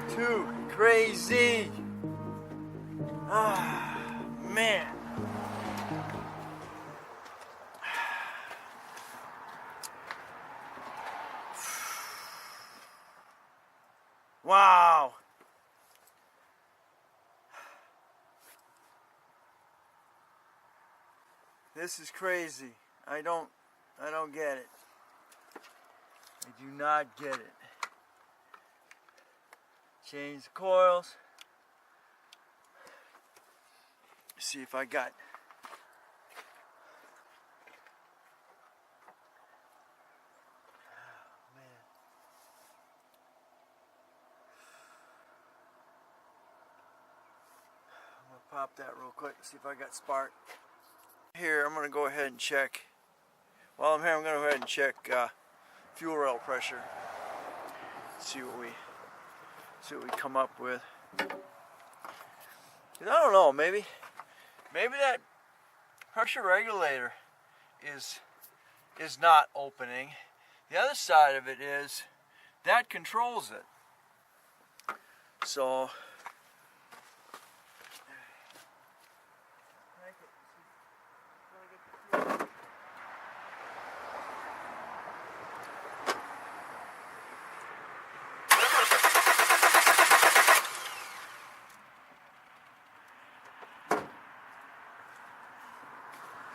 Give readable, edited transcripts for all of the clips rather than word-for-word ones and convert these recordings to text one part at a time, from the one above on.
Too crazy. Ah, man. Wow. This is crazy. I don't get it. I do not get it. Change the coils. See if I got pop that real quick and see if I got spark. Here, I'm going to go ahead and check. While I'm here, I'm going to go ahead and check fuel rail pressure. See what we come up with. I don't know. Maybe that pressure regulator is not opening. The other side of it is that controls it. So.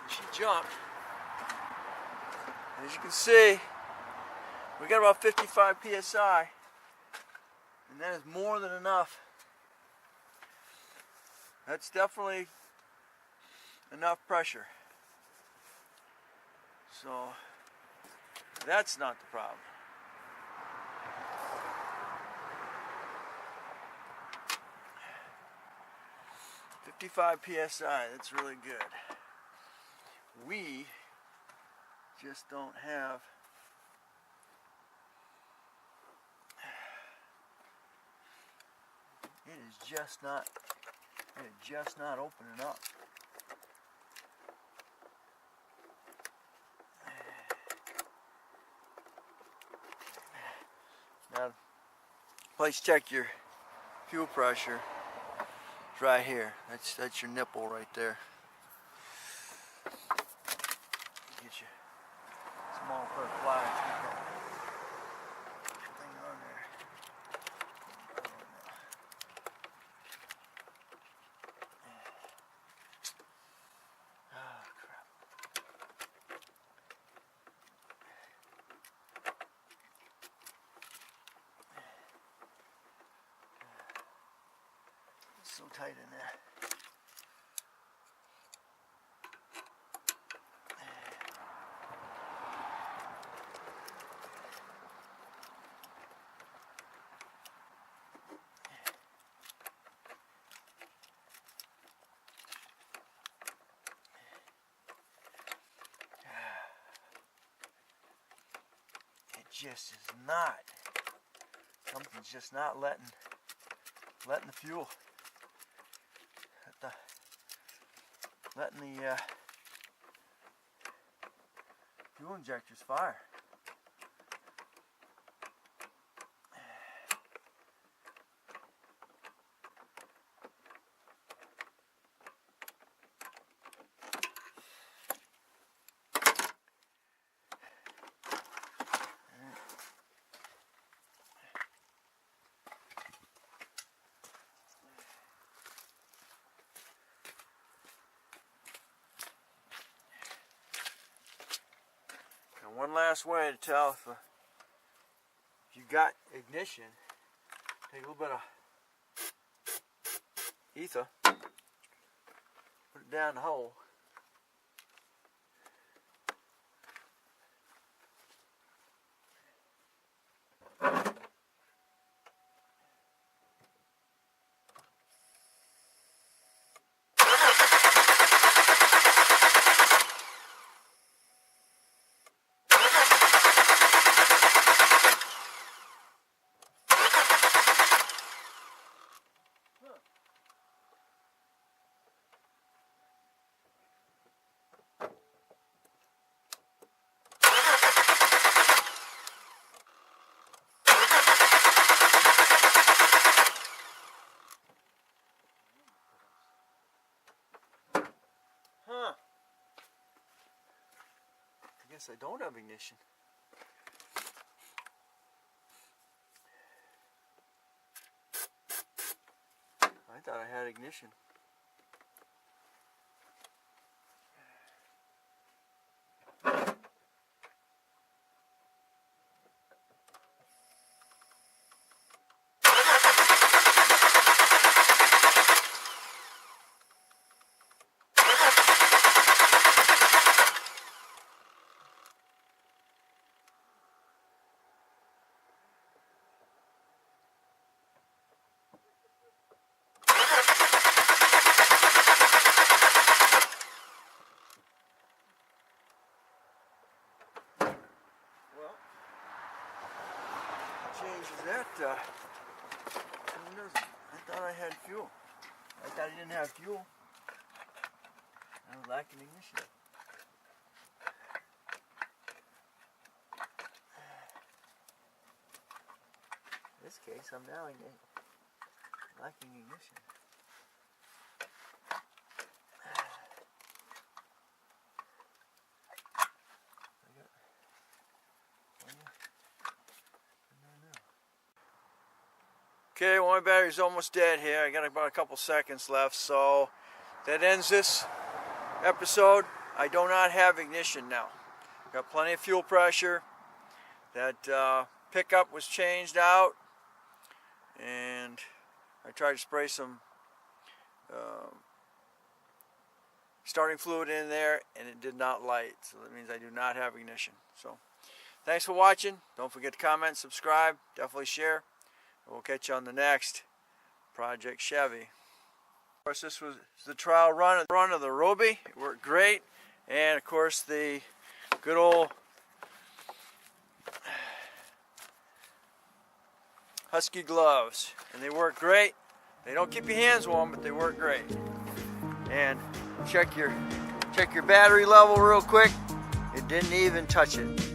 She jumped. As you can see, we got about 55 psi, and that is more than enough. That's definitely enough pressure. So that's not the problem. .55 psi, that's really good. We just don't have it is just not opening up. Now, place check your fuel pressure. It's right here. That's your nipple right there. Get you small per fly. Thing on there. Oh crap. It's so tight in there. Just is not. Something's just not letting the fuel. Letting the fuel injectors fire. One last way to tell if you got ignition, take a little bit of ether, put it down the hole. guess I don't have ignition. I thought I had ignition. Changes that, who knows? I thought I had fuel. I thought I didn't have fuel. I was lacking ignition. In this case, I'm now lacking ignition. Okay, well, my battery's almost dead here. I got about a couple seconds left, so that ends this episode. I do not have ignition now. Got plenty of fuel pressure. That pickup was changed out, and I tried to spray some starting fluid in there, and it did not light. So that means I do not have ignition. So thanks for watching. Don't forget to comment, subscribe, definitely share. We'll catch you on the next Project Chevy. Of course, this was the trial run of the Ruby. It worked great. And of course, the good old Husky gloves. And they work great. They don't keep your hands warm, but they work great. And check your battery level real quick. It didn't even touch it.